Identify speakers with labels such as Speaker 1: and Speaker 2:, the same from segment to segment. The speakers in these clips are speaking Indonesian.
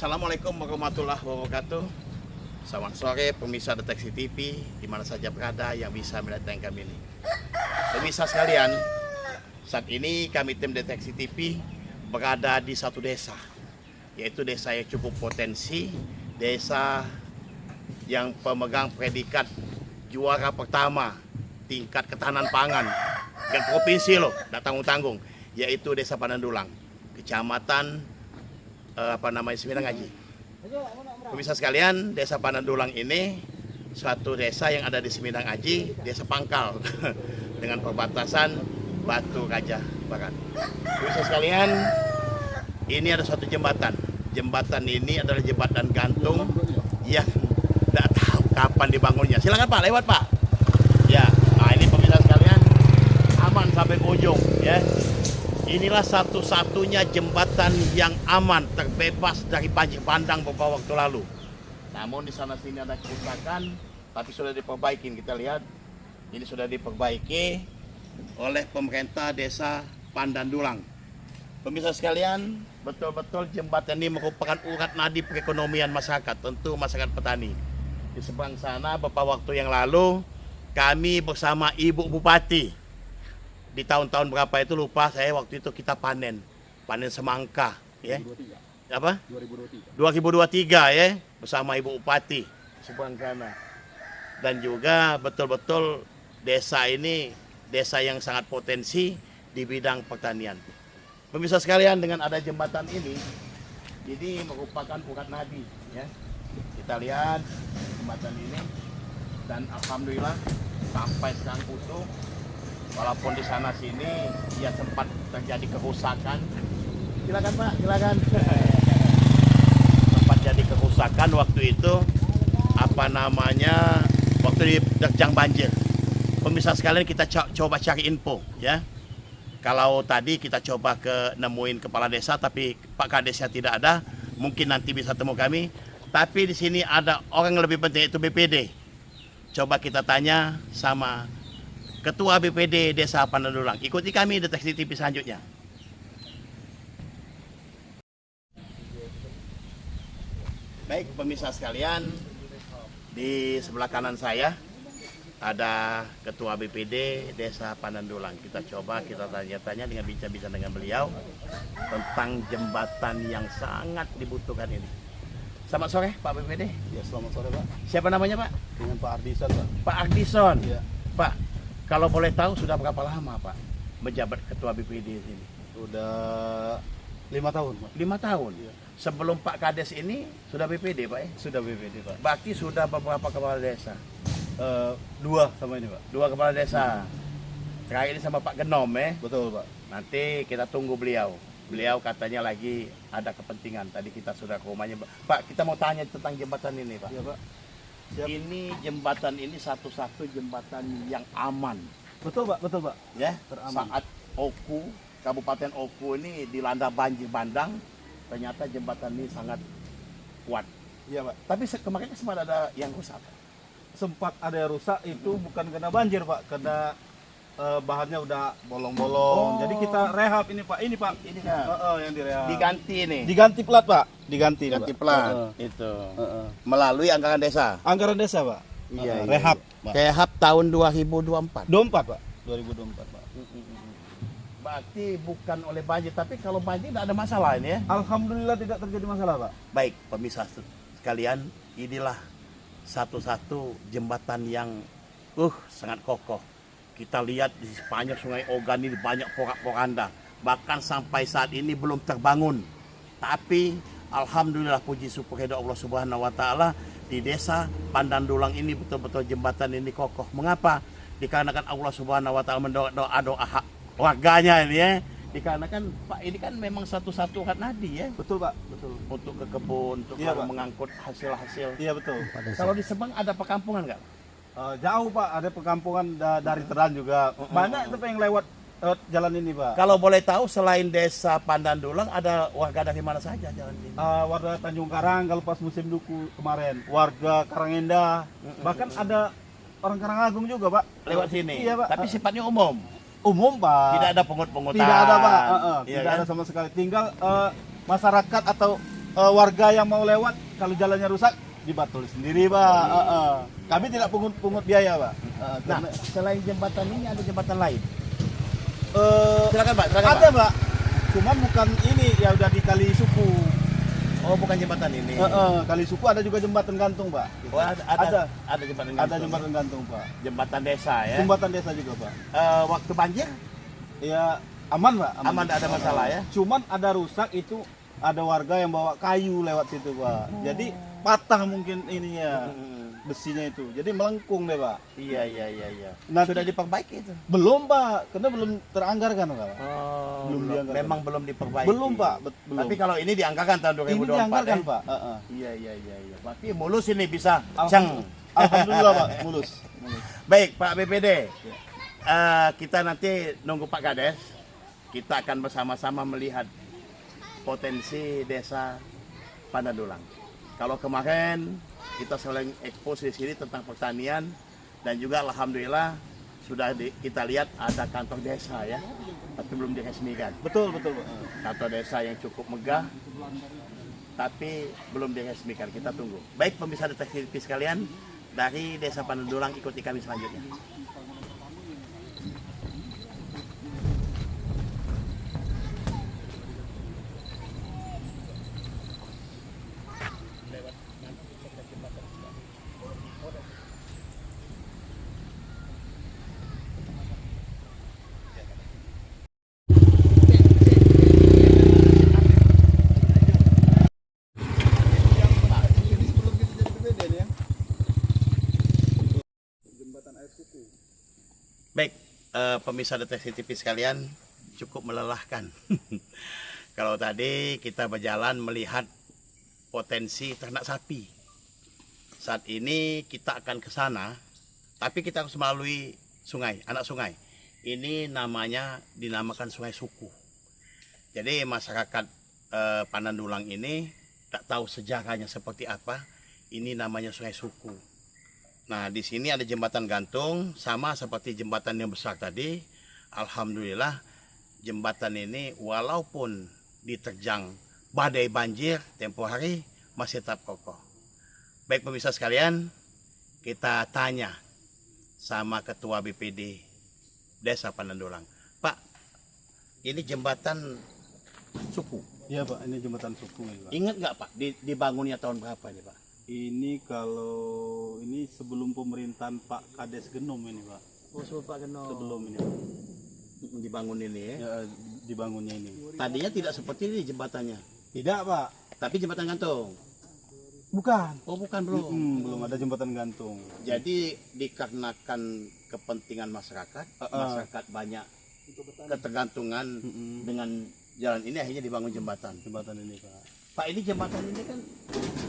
Speaker 1: Assalamualaikum warahmatullahi wabarakatuh. Selamat sore pemirsa Deteksi TV di mana saja berada yang bisa melihat tayang kami ini. Pemirsa sekalian, saat ini kami tim Deteksi TV berada di satu desa, yaitu desa yang cukup potensi, desa yang pemegang predikat juara pertama tingkat ketahanan pangan dan provinsi loh, tidak tanggung-tanggung, yaitu Desa Pandandulang, Kecamatan Semindang Aji. Pemirsa sekalian, Desa Pandandulang ini suatu desa yang ada di Semindang Aji, desa pangkal dengan perbatasan Batu Raja Barat. Pemirsa sekalian, ini ada suatu jembatan. Jembatan ini adalah jembatan gantung yang tidak tahu kapan dibangunnya. Silakan Pak, lewat Pak. Ya, nah ini pemirsa sekalian, aman sampai ujung ya. Inilah satu-satunya jembatan yang aman, terbebas dari banjir bandang beberapa waktu lalu. Namun di sana sini ada kerusakan, tapi sudah diperbaiki. Kita lihat, ini sudah diperbaiki oleh pemerintah Desa Pandandulang. Pemirsa sekalian, betul-betul jembatan ini merupakan urat nadi perekonomian masyarakat, tentu masyarakat petani. Di seberang sana beberapa waktu yang lalu, kami bersama Ibu Bupati, di tahun-tahun berapa itu lupa saya, waktu itu kita panen semangka ya. 2023. Apa? 2023 ya, bersama Ibu Bupati seberang sana. Dan juga betul-betul desa ini desa yang sangat potensi di bidang pertanian. Pemirsa sekalian, dengan ada jembatan ini merupakan urat nadi ya. Kita lihat jembatan ini dan alhamdulillah sampai sekarang utuh. Walaupun di sana sini ya sempat terjadi kerusakan. Silakan Pak, silakan. Sempat jadi kerusakan waktu itu waktu diterjang banjir. Pemirsa sekalian, kita coba cari info ya. Kalau tadi kita coba nemuin kepala desa tapi Pak Kadesnya tidak ada, mungkin nanti bisa temu kami. Tapi di sini ada orang yang lebih penting, yaitu BPD. Coba kita tanya sama Ketua BPD Desa Pandandulang. Ikuti kami Deteksi TV selanjutnya. Baik pemirsa sekalian, di sebelah kanan saya ada Ketua BPD Desa Pandandulang. Kita tanya-tanya dengan bincang-bincang dengan beliau tentang jembatan yang sangat dibutuhkan ini. Selamat sore Pak BPD.
Speaker 2: Ya, selamat sore Pak.
Speaker 1: Siapa namanya Pak?
Speaker 2: Dengan Pak Ardison Pak.
Speaker 1: Pak Ardison.
Speaker 2: Ya.
Speaker 1: Pak, kalau boleh tahu sudah berapa lama Pak menjabat Ketua BPD ini?
Speaker 2: Sudah 5 tahun Pak.
Speaker 1: 5 tahun?
Speaker 2: Ya.
Speaker 1: Sebelum Pak Kades ini sudah BPD Pak ya?
Speaker 2: Sudah BPD Pak.
Speaker 1: Berarti sudah beberapa kepala desa?
Speaker 2: 2 sama ini Pak.
Speaker 1: 2 kepala desa. Terakhir ini sama Pak Genom ya?
Speaker 2: Betul Pak.
Speaker 1: Nanti kita tunggu beliau. Beliau katanya lagi ada kepentingan. Tadi kita sudah ke rumahnya. Pak, kita mau tanya tentang jembatan ini Pak.
Speaker 2: Iya Pak. Siap.
Speaker 1: Ini jembatan ini satu-satu jembatan yang aman.
Speaker 2: Betul Pak, betul Pak.
Speaker 1: Ya,
Speaker 2: teraman.
Speaker 1: Saat Kabupaten Oku ini dilanda banjir bandang, ternyata jembatan ini sangat kuat.
Speaker 2: Iya Pak.
Speaker 1: Tapi kemarin sempat ada yang rusak.
Speaker 2: Sempat ada yang rusak itu bukan karena banjir Pak, karena bahannya udah bolong-bolong. Jadi kita rehab ini Pak. Ini Pak.
Speaker 1: Ini kan
Speaker 2: yang direhab.
Speaker 1: diganti ini.
Speaker 2: Diganti plat Pak. Diganti
Speaker 1: Ganti
Speaker 2: Pak.
Speaker 1: plat itu. Melalui anggaran desa.
Speaker 2: Anggaran desa Pak.
Speaker 1: Iya,
Speaker 2: rehab Pak.
Speaker 1: Rehab tahun 2024.
Speaker 2: 24 Pak. 2024 Pak.
Speaker 1: Berarti bukan oleh banjir, tapi kalau banjir tidak ada masalah ini ya.
Speaker 2: Alhamdulillah tidak terjadi masalah Pak.
Speaker 1: Baik, pemirsa sekalian, inilah satu-satu jembatan yang sangat kokoh. Kita lihat di sepanjang Sungai Ogan ini banyak porak-poranda. Bahkan sampai saat ini belum terbangun. Tapi alhamdulillah, puji syukur kepada Allah Subhanahu wa taala, di Desa Pandandulang ini betul-betul jembatan ini kokoh. Mengapa? Dikarenakan Allah Subhanahu wa taala mendoa warganya ini ya. Dikarenakan Pak ini kan memang satu-satu urat nadi ya.
Speaker 2: Betul Pak, betul.
Speaker 1: Untuk ke kebun, untuk
Speaker 2: Iya, Pak.
Speaker 1: mengangkut hasil-hasil.
Speaker 2: Iya betul.
Speaker 1: Kalau di Sebang ada perkampungan nggak?
Speaker 2: Jauh Pak, ada perkampungan dari Teran juga. Banyak itu Pak yang lewat jalan ini Pak.
Speaker 1: Kalau boleh tahu, selain Desa Pandandulang ada warga dari mana saja jalan ini?
Speaker 2: Warga Tanjung Karang kalau pas musim duku kemarin, warga Karangindah, bahkan ada orang Karangagung juga Pak.
Speaker 1: Lewat sini.
Speaker 2: Iya Pak.
Speaker 1: Tapi sifatnya umum.
Speaker 2: Umum Pak.
Speaker 1: Tidak ada pungut-pungutan.
Speaker 2: Tidak ada Pak.
Speaker 1: Iya,
Speaker 2: Tidak
Speaker 1: kan?
Speaker 2: ada sama sekali. Tinggal masyarakat atau warga yang mau lewat kalau jalannya rusak dibatul sendiri Pak. Kami tidak pungut biaya Pak.
Speaker 1: Nah, selain jembatan ini ada jembatan lain.
Speaker 2: Silakan Pak. Ada Pak. Cuman bukan ini ya udah di Kali Suku.
Speaker 1: Oh, bukan jembatan ini.
Speaker 2: Kali Suku ada juga jembatan gantung Pak.
Speaker 1: Oh, ada jembatan gantung.
Speaker 2: Ada jembatan gantung Pak.
Speaker 1: Jembatan desa ya.
Speaker 2: Jembatan desa juga Pak.
Speaker 1: Waktu banjir
Speaker 2: Ya aman Pak.
Speaker 1: aman, tidak ada masalah ya.
Speaker 2: Cuman ada rusak itu ada warga yang bawa kayu lewat situ Pak. Jadi patah mungkin ininya besinya itu. Jadi melengkung deh Pak.
Speaker 1: Iya.
Speaker 2: Nah,
Speaker 1: Sudah diperbaiki itu.
Speaker 2: belum Pak, karena belum teranggarkan Pak.
Speaker 1: Oh,
Speaker 2: Belum dianggarkan.
Speaker 1: memang belum diperbaiki.
Speaker 2: Belum Pak, belum.
Speaker 1: Tapi kalau ini dianggarkan tahun 2024
Speaker 2: ini dianggarkan
Speaker 1: ya?
Speaker 2: Pak.
Speaker 1: Iya. Berarti mulus ini bisa. Cang.
Speaker 2: Alhamdulillah Pak, mulus.
Speaker 1: Baik, Pak BPD. Kita nanti nunggu Pak Kades. Kita akan bersama-sama melihat potensi desa Pandandulang. Kalau kemarin kita saling ekspos di sini tentang pertanian dan juga alhamdulillah sudah kita lihat ada kantor desa ya, tapi belum diresmikan.
Speaker 2: Betul Pak.
Speaker 1: Kantor desa yang cukup megah, tapi belum diresmikan. Kita tunggu. Baik pemirsa Detektif TV sekalian, dari Desa Pandandulang ikuti kami selanjutnya. Baik, pemirsa Detektif TV sekalian, cukup melelahkan. Kalau tadi kita berjalan melihat potensi ternak sapi. Saat ini kita akan ke sana, tapi kita harus melalui sungai, anak sungai. Ini namanya dinamakan Sungai Suku. Jadi masyarakat Pandandulang ini tak tahu sejarahnya seperti apa. Ini namanya Sungai Suku. Nah, di sini ada jembatan gantung, sama seperti jembatan yang besar tadi. Alhamdulillah, jembatan ini walaupun diterjang badai banjir tempo hari, masih tetap kokoh. Baik pemirsa sekalian, kita tanya sama Ketua BPD Desa Pandandulang. Pak, ini jembatan suku.
Speaker 2: Iya Pak, ini jembatan suku ini Pak.
Speaker 1: Ingat nggak Pak, dibangunnya tahun berapa ini Pak?
Speaker 2: Ini kalau ini sebelum pemerintahan Pak Kades Genom ini Pak.
Speaker 1: Oh, sebelum Pak Geno.
Speaker 2: Sebelum ini Pak.
Speaker 1: Dibangun ini ya.
Speaker 2: Ya, dibangunnya ini.
Speaker 1: Tadinya tidak seperti ini jembatannya.
Speaker 2: Tidak Pak.
Speaker 1: Tapi jembatan gantung.
Speaker 2: Bukan.
Speaker 1: Oh, bukan belum.
Speaker 2: Belum ada jembatan gantung.
Speaker 1: Jadi dikarenakan kepentingan masyarakat, masyarakat banyak ketergantungan dengan jalan ini, akhirnya dibangun jembatan.
Speaker 2: Jembatan ini Pak.
Speaker 1: Pak, ini jembatan ini kan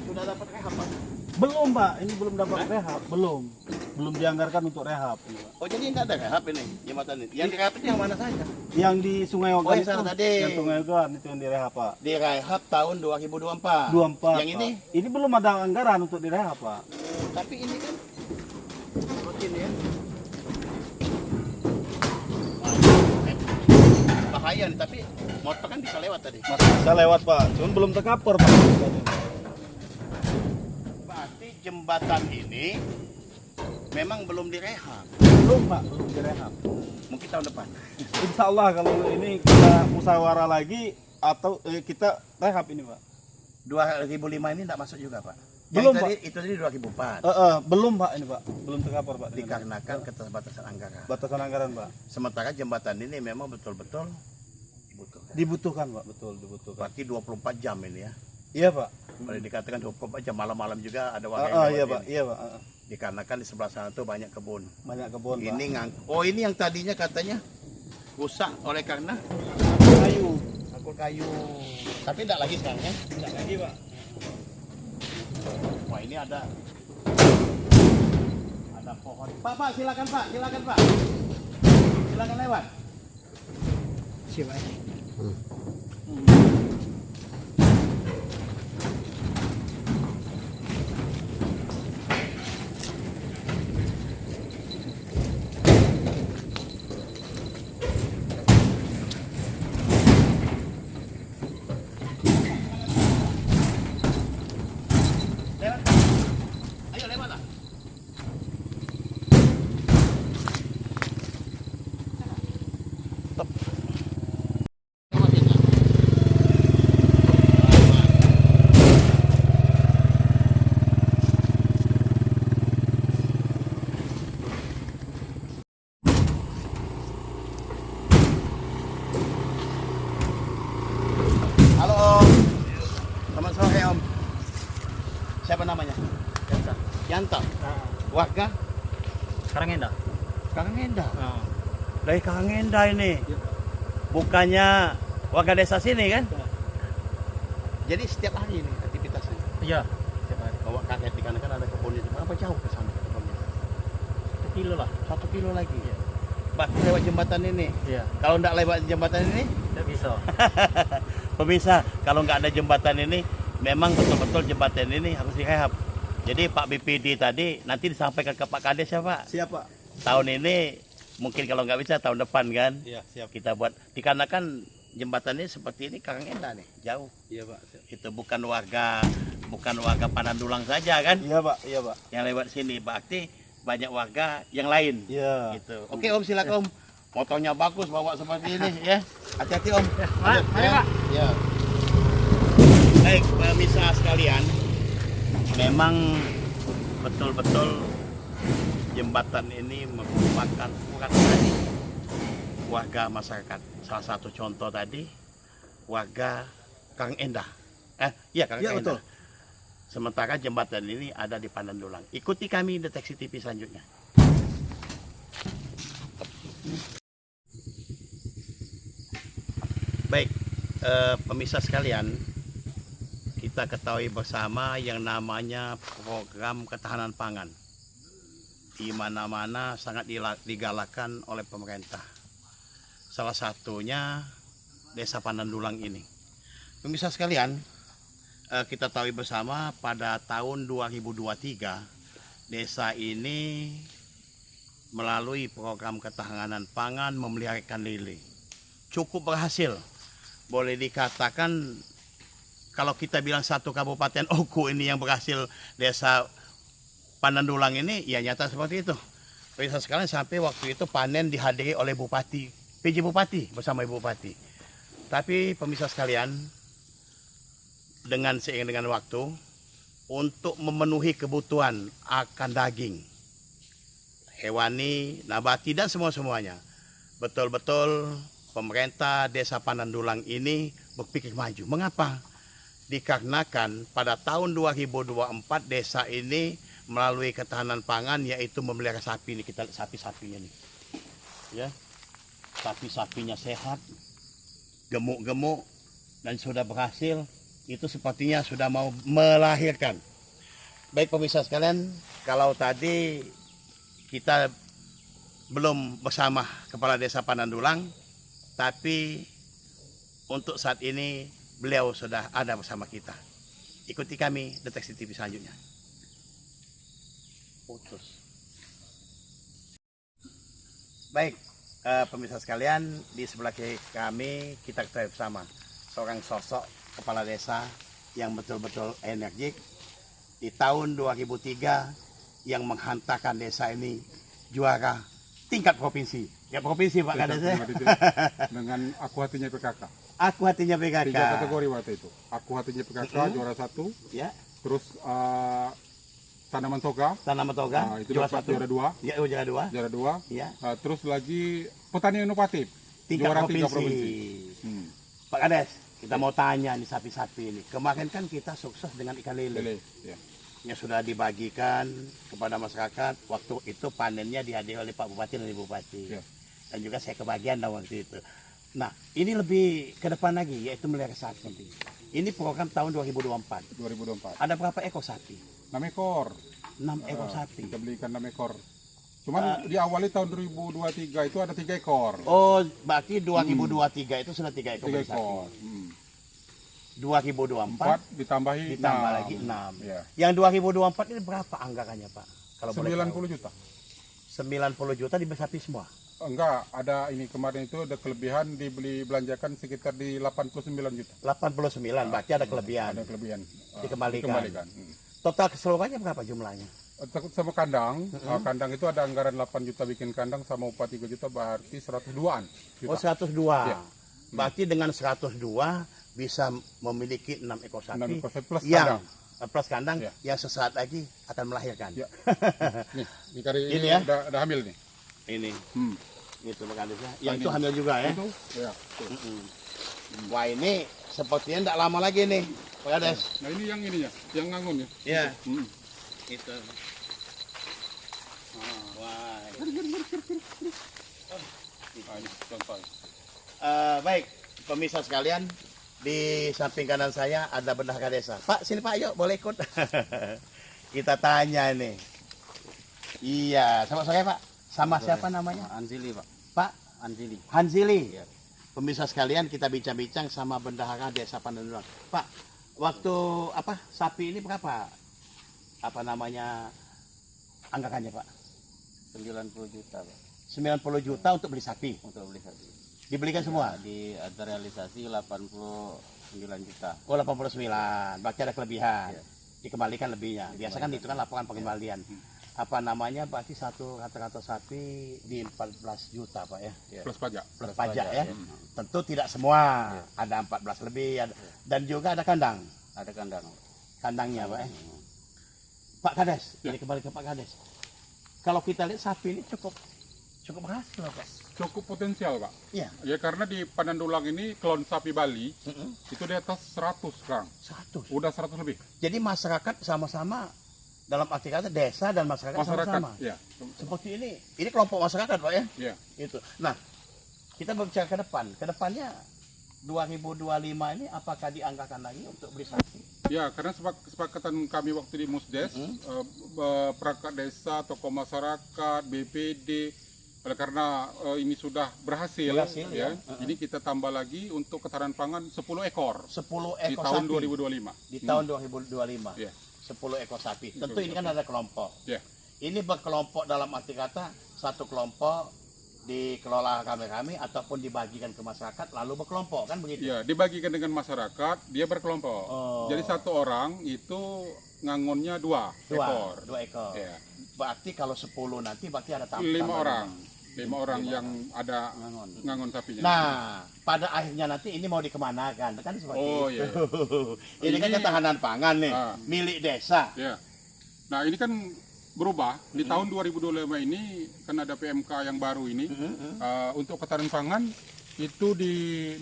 Speaker 1: sudah dapat rehab Pak?
Speaker 2: Belum Pak, ini belum dapat rehab. Belum dianggarkan untuk rehab ini, Pak.
Speaker 1: Oh, jadi nggak ada rehab ini jembatan ini? Yang direhab itu yang mana saja?
Speaker 2: Yang di Sungai Ogan
Speaker 1: yang sana tadi.
Speaker 2: Yang Sungai Ogan itu yang direhab Pak.
Speaker 1: Direhab tahun 2024.
Speaker 2: 24.
Speaker 1: Yang ini?
Speaker 2: Pak. Ini belum ada anggaran untuk direhab Pak.
Speaker 1: Tapi ini kan rutin ya. Bahaya nih, tapi motor kan bisa lewat tadi.
Speaker 2: Masih bisa lewat Pak, cuman belum tercover Pak.
Speaker 1: Berarti jembatan ini memang belum direhab.
Speaker 2: Belum Pak, belum direhab.
Speaker 1: Mungkin tahun depan.
Speaker 2: Insya Allah kalau ini kita musyawarah lagi atau kita rehab ini Pak.
Speaker 1: 2005 ini tidak masuk juga Pak?
Speaker 2: Belum
Speaker 1: Yang
Speaker 2: Pak.
Speaker 1: Itu tadi 2004.
Speaker 2: Belum Pak ini Pak, belum tercover Pak.
Speaker 1: Dikarenakan keterbatasan anggaran.
Speaker 2: Batasan anggaran Pak.
Speaker 1: Sementara jembatan ini memang betul-betul
Speaker 2: Dibutuhkan Pak, betul dibutuhkan.
Speaker 1: berarti 24 jam ini ya.
Speaker 2: Iya Pak.
Speaker 1: Boleh dikatakan 24 jam, malam-malam juga ada warga yang
Speaker 2: Iya
Speaker 1: lewat
Speaker 2: Pak,
Speaker 1: ini.
Speaker 2: iya Pak.
Speaker 1: Dikarenakan di sebelah sana tuh banyak kebun.
Speaker 2: Banyak kebun Pak.
Speaker 1: Ini oh ini yang tadinya katanya rusak oleh karena
Speaker 2: Kayu.
Speaker 1: akul kayu. Tapi tidak lagi sekarang ya?
Speaker 2: Tidak lagi Pak.
Speaker 1: Wah, ini ada pohon. Pak, silakan Pak, silakan Pak. Silakan lewat.
Speaker 3: Siapa?
Speaker 1: Jantok.
Speaker 3: Ah,
Speaker 1: Warga
Speaker 3: Karangenda.
Speaker 1: Karangenda.
Speaker 3: Ah.
Speaker 1: Dari Karangenda ini.
Speaker 3: Iya, Pak.
Speaker 1: Bukannya warga desa sini kan?
Speaker 3: Ya.
Speaker 1: Jadi setiap hari ini aktivitasnya.
Speaker 3: Iya. Setiap hari.
Speaker 1: Bawa kakek dikarenakan ada kebunnya. Berapa jauh ke sana kebunnya?
Speaker 3: 1 kilo lah.
Speaker 1: 1 kilo lagi. Bahkan lewat jembatan ini.
Speaker 3: Iya.
Speaker 1: Kalau nggak lewat jembatan ini,
Speaker 3: Tidak bisa.
Speaker 1: pemirsa, kalau nggak ada jembatan ini, memang betul-betul jembatan ini harus direhab. Jadi Pak BPD tadi nanti disampaikan ke Pak Kades ya Pak.
Speaker 2: Siapa?
Speaker 1: Tahun ini mungkin kalau nggak bisa tahun depan kan
Speaker 2: Iya, siap.
Speaker 1: kita buat. Dikarenakan jembatan ini seperti ini Karangenda nih jauh.
Speaker 2: Iya, Pak. Siap.
Speaker 1: Itu bukan warga Panandulang saja kan
Speaker 2: Iya, Pak. Iya, Pak.
Speaker 1: yang lewat sini. Berarti banyak warga yang lain.
Speaker 2: Iya.
Speaker 1: Gitu. Oke Om, silakan Om. Motornya bagus bawa seperti ini ya. Hati-hati Om.
Speaker 3: Mari, Pak.
Speaker 1: Ya. Baik, pemirsa sekalian, memang betul-betul jembatan ini merupakan urat nadi warga masyarakat. Salah satu contoh tadi warga Karangenda. Iya Karangenda.
Speaker 2: betul.
Speaker 1: Sementara jembatan ini ada di Panandulang. Ikuti kami Deteksi TV selanjutnya. Baik, pemirsa sekalian, kita ketahui bersama yang namanya program ketahanan pangan. Di mana-mana sangat digalakan oleh pemerintah. Salah satunya Desa Panandulang ini. Pemirsa sekalian, kita tahu bersama pada tahun 2023 desa ini melalui program ketahanan pangan memelihara ikan lele. Cukup berhasil. Boleh dikatakan kalau kita bilang satu kabupaten Oku ini yang berhasil desa Panandulang ini, ya nyata seperti itu. Pemirsa sekalian, sampai waktu itu panen dihadiri oleh Bupati, PJ Bupati bersama Ibu Bupati. Tapi pemirsa sekalian, dengan seiring dengan waktu, untuk memenuhi kebutuhan akan daging, hewani, nabati, dan semua-semuanya, betul-betul pemerintah Desa Panandulang ini berpikir maju. Mengapa? Dikarenakan pada tahun 2024 desa ini melalui ketahanan pangan, yaitu memelihara sapi. Ini kita lihat sapi-sapinya nih, ya, sapi-sapinya sehat, gemuk-gemuk, dan sudah berhasil. Itu sepertinya sudah mau melahirkan. Baik pemirsa sekalian, kalau tadi kita belum bersama Kepala Desa Panandulang, tapi untuk saat ini beliau sudah ada bersama kita. Ikuti kami Deteksi TV selanjutnya. Putus. Baik, pemirsa sekalian, di sebelah kiri kami kita ketahui bersama seorang sosok kepala desa yang betul-betul energik di tahun 2003 yang menghantarkan desa ini juara tingkat provinsi. Ya provinsi Pak Kades ya.
Speaker 4: Dengan aku hatinya PKK.
Speaker 1: Aku hatinya PKK.
Speaker 4: 3 kategori waktu itu. Aku hatinya PKK juara 1.
Speaker 1: Ya.
Speaker 4: Terus tanaman toga.
Speaker 1: Tanaman toga.
Speaker 4: Itu
Speaker 1: juara
Speaker 4: dapat
Speaker 1: 1.
Speaker 4: juara 2.
Speaker 1: Ya, juara 2.
Speaker 4: Juara 2.
Speaker 1: Ya.
Speaker 4: Terus lagi petani inovatif.
Speaker 1: Tingkat
Speaker 4: juara
Speaker 1: provinsi.
Speaker 4: 3 provinsi.
Speaker 1: Pak Kades, kita mau tanya nih sapi-sapi ini. Kemarin kan kita sukses dengan ikan lele.
Speaker 4: Lele. Ya.
Speaker 1: Yang sudah dibagikan kepada masyarakat. Waktu itu panennya dihadiri oleh Pak Bupati dan Ibu Bupati.
Speaker 4: Ya.
Speaker 1: Dan juga saya kebagian waktu itu. Nah, ini lebih ke depan lagi, yaitu melihara sapi. Ini program tahun 2024.
Speaker 4: 2024.
Speaker 1: Ada berapa ekor sapi?
Speaker 4: 6 ekor.
Speaker 1: 6 ekor sapi.
Speaker 4: Kita belikan 6 ekor. Cuman diawali tahun 2023 itu ada 3 ekor.
Speaker 1: Oh, berarti 2023 itu sudah 3 ekor
Speaker 4: 3
Speaker 1: sapi.
Speaker 4: ekor.
Speaker 1: 2024
Speaker 4: ditambahi
Speaker 1: ditambah
Speaker 4: 6.
Speaker 1: lagi 6.
Speaker 4: Ya.
Speaker 1: Yang 2024 ini berapa anggarannya, Pak? Kalau boleh tahu.
Speaker 4: 90 juta.
Speaker 1: 90 juta dibeli sapi semua.
Speaker 4: Enggak, ada ini kemarin itu ada kelebihan belanjakan sekitar di 89 juta.
Speaker 1: 89, berarti ada kelebihan.
Speaker 4: Ada kelebihan.
Speaker 1: Dikembalikan. Total keseluruhannya berapa jumlahnya?
Speaker 4: Takut sama kandang, kandang itu ada anggaran 8 juta bikin kandang sama upah 3 juta berarti 102-an.
Speaker 1: Oh, 102.
Speaker 4: Ya.
Speaker 1: Berarti dengan 102 bisa memiliki 6 ekor sapi,
Speaker 4: 6 ekor sapi plus
Speaker 1: yang
Speaker 4: kandang.
Speaker 1: plus kandang
Speaker 4: Ya.
Speaker 1: yang sesaat lagi akan melahirkan.
Speaker 4: Ya. Nih kali
Speaker 1: Ini
Speaker 4: ini
Speaker 1: ya?
Speaker 4: udah hamil nih.
Speaker 1: Ini. Itu Pak Kades ya. Yang
Speaker 4: Ini.
Speaker 1: itu hamil juga ya.
Speaker 4: Itu, ya. Tuh.
Speaker 1: Wah, ini sepertinya tidak lama lagi nih, Pak Kades.
Speaker 4: Nah ini yang ininya, yang ngangun ya.
Speaker 1: Ya.
Speaker 4: Hmm.
Speaker 1: Itu.
Speaker 4: Nah, ini contoh.
Speaker 1: Baik, pemirsa sekalian, di samping kanan saya ada bendahara desa. Pak, sini Pak, ayo boleh ikut. Kita tanya nih. Iya, sama saya Pak. Sama siapa namanya?
Speaker 3: Anzili Pak.
Speaker 1: Pak
Speaker 3: Anzili.
Speaker 1: Hanzili.
Speaker 3: Iya.
Speaker 1: Pemirsa sekalian, kita bincang-bincang sama bendahara desa Panandulang. Pak, waktu apa sapi ini berapa? Apa namanya anggarannya Pak?
Speaker 3: 90 juta Pak.
Speaker 1: 90 juta untuk beli sapi.
Speaker 3: Untuk beli sapi.
Speaker 1: Dibelikan semua?
Speaker 3: Di ada realisasi 89 juta.
Speaker 1: Oh 89, berarti ada kelebihan.
Speaker 3: Iya.
Speaker 1: Dikembalikan lebihnya. Biasa kan itu kan laporan pengembalian. Apa namanya berarti satu rata-rata sapi di 14 juta Pak ya?
Speaker 4: Plus pajak.
Speaker 1: Plus pajak ya. Tentu tidak semua. Ada 14 lebih ada. Dan juga ada kandang.
Speaker 3: Ada kandang.
Speaker 1: Kandangnya Pak ya. Pak Kades, ini kembali ke Pak Kades. Kalau kita lihat sapi ini cukup berhasil Pak.
Speaker 4: Cukup potensial Pak.
Speaker 1: Iya.
Speaker 4: Ya karena di Panandulang ini klon sapi Bali itu di atas 100 sekarang.
Speaker 1: 100.
Speaker 4: Udah 100 lebih.
Speaker 1: Jadi masyarakat sama-sama dalam arti kata desa dan masyarakat sama-sama.
Speaker 4: ya.
Speaker 1: Seperti ini kelompok masyarakat Pak ya.
Speaker 4: Ya.
Speaker 1: Itu. Nah, kita berbicara ke depan. Kedepannya 2025 ini apakah dianggarkan lagi untuk beli sapi?
Speaker 4: Ya, karena kesepakatan kami waktu di Musdes, perangkat desa, tokoh masyarakat, BPD, oleh karena ini sudah berhasil
Speaker 1: ya.
Speaker 4: Jadi kita tambah lagi untuk ketahanan pangan 10 ekor
Speaker 1: 10
Speaker 4: di
Speaker 1: ekor
Speaker 4: tahun
Speaker 1: sapi
Speaker 4: 2025.
Speaker 1: di tahun 2025.
Speaker 4: Ya.
Speaker 1: 10 ekor sapi. Tentu ini kan ada kelompok.
Speaker 4: Ya.
Speaker 1: Ini berkelompok dalam arti kata satu kelompok dikelola kami ataupun dibagikan ke masyarakat lalu berkelompok kan begitu?
Speaker 4: Ya, dibagikan dengan masyarakat, dia berkelompok.
Speaker 1: Oh.
Speaker 4: Jadi satu orang itu ngangonnya 2 ekor.
Speaker 1: 2 ekor.
Speaker 4: Ya.
Speaker 1: Berarti kalau 10 nanti berarti ada
Speaker 4: 5 orang. 5 orang yang ada ngangon sapinya.
Speaker 1: Nah, pada akhirnya nanti ini mau dikemanakan kan seperti
Speaker 4: Oh,
Speaker 1: itu.
Speaker 4: iya.
Speaker 1: Ini kan ketahanan pangan nih,
Speaker 4: Ah.
Speaker 1: milik desa.
Speaker 4: Ya. Nah, ini kan berubah di tahun 2025 ini kan ada PMK yang baru ini untuk ketahanan pangan itu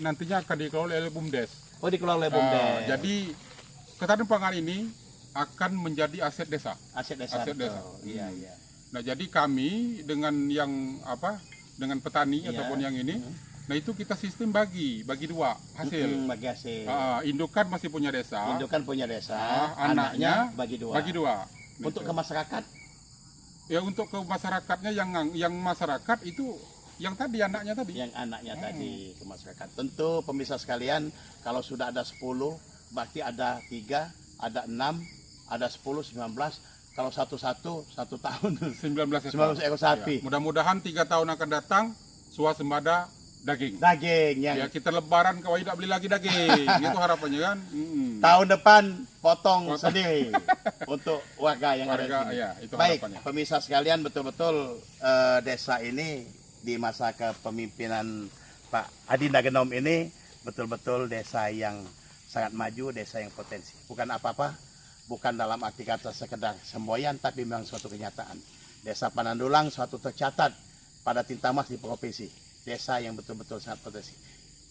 Speaker 4: nantinya akan dikelola oleh BUMDes.
Speaker 1: Oh, dikelola oleh BUMDes.
Speaker 4: Jadi ketahanan pangan ini akan menjadi aset desa.
Speaker 1: Aset desa.
Speaker 4: Aset desa.
Speaker 1: Iya, iya.
Speaker 4: Nah, jadi kami dengan dengan petani
Speaker 1: Iya.
Speaker 4: ataupun yang ini, nah itu kita sistem bagi 2 hasil.
Speaker 1: Bagi hasil.
Speaker 4: Indukan masih punya desa,
Speaker 1: Indukan punya desa,
Speaker 4: anaknya
Speaker 1: bagi 2.
Speaker 4: bagi 2.
Speaker 1: Untuk ke masyarakat
Speaker 4: Ya untuk ke masyarakatnya yang masyarakat itu yang tadi anaknya tadi.
Speaker 1: yang anaknya tadi ke masyarakat. Tentu pemirsa sekalian, kalau sudah ada 10, berarti ada 3, ada 6, ada 10, 19. Kalau satu tahun
Speaker 4: 19 ekor.
Speaker 1: 19 ekor sapi.
Speaker 4: Ya, mudah-mudahan 3 tahun akan datang swasembada daging.
Speaker 1: Daging yang
Speaker 4: Ya kita lebaran kalau tidak beli lagi daging. Itu harapannya kan.
Speaker 1: tahun depan potong sendiri untuk warga yang ada di
Speaker 4: Warga,
Speaker 1: sini.
Speaker 4: ya, itu
Speaker 1: Baik,
Speaker 4: harapannya.
Speaker 1: pemirsa sekalian, betul-betul desa ini di masa kepemimpinan Pak Adinda Genom ini betul-betul desa yang sangat maju, desa yang potensi. Bukan apa-apa, bukan dalam arti kata sekedar semboyan, tapi memang suatu kenyataan. Desa Panandulang suatu tercatat pada tinta emas di provinsi. Desa yang betul-betul sangat potensi.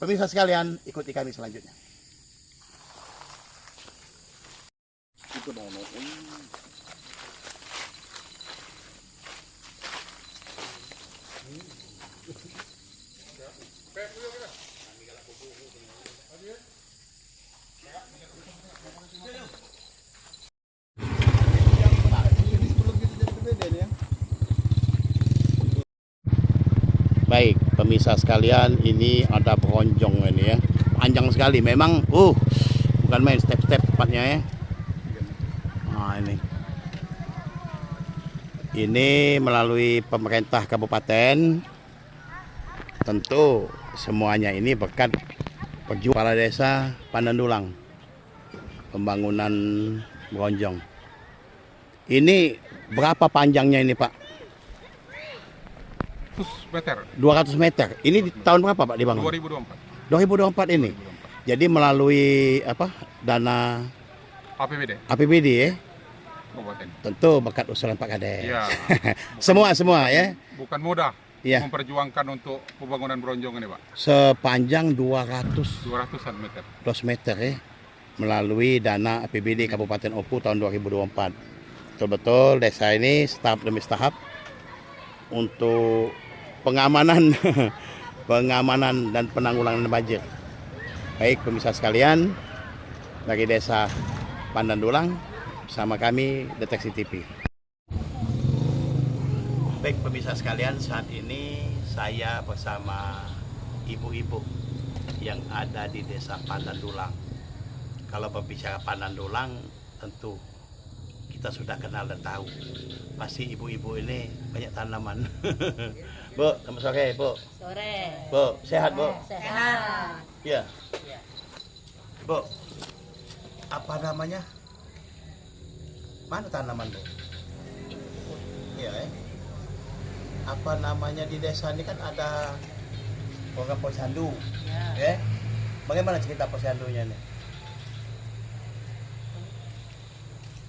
Speaker 1: Pemirsa sekalian, ikuti kami selanjutnya. Baik, pemirsa sekalian, ini ada bronjong ini ya. Panjang sekali memang. Bukan main step-step tempatnya ya. Nah, ini. Ini melalui pemerintah kabupaten. Tentu semuanya ini berkat perjuangan kepala desa Panandulang. Pembangunan bronjong. Ini berapa panjangnya ini, Pak?
Speaker 4: 100 meter.
Speaker 1: 200 meter. Ini di tahun berapa Pak dibangun?
Speaker 4: 2024.
Speaker 1: 2024 ini. Jadi melalui dana APBD ya.
Speaker 4: Kabupaten.
Speaker 1: Tentu berkat usulan Pak Kades.
Speaker 4: Iya.
Speaker 1: semua ya.
Speaker 4: Bukan mudah
Speaker 1: Iya.
Speaker 4: memperjuangkan untuk pembangunan bronjong ini, Pak.
Speaker 1: Sepanjang 200
Speaker 4: meter.
Speaker 1: meter ya. Melalui dana APBD Kabupaten Oku tahun 2024. Betul-betul desa ini tahap demi tahap untuk pengamanan pengamanan dan penanggulangan banjir. Baik pemirsa sekalian, dari Desa Pandandulang bersama kami Deteksi TV. Baik pemirsa sekalian, saat ini saya bersama ibu-ibu yang ada di Desa Pandandulang. Kalau berbicara Pandandulang, tentu kita sudah kenal dan tahu. Pasti ibu-ibu ini banyak tanaman. Bu, selamat sore, Bu.
Speaker 5: Sore.
Speaker 1: Bu, sehat, Bu?
Speaker 5: Sehat.
Speaker 1: Iya. Bu, apa namanya? Mana tanaman, Bu? Iya, apa namanya di desa ini kan ada program posyandu, ya. Bagaimana cerita posyandunya nih?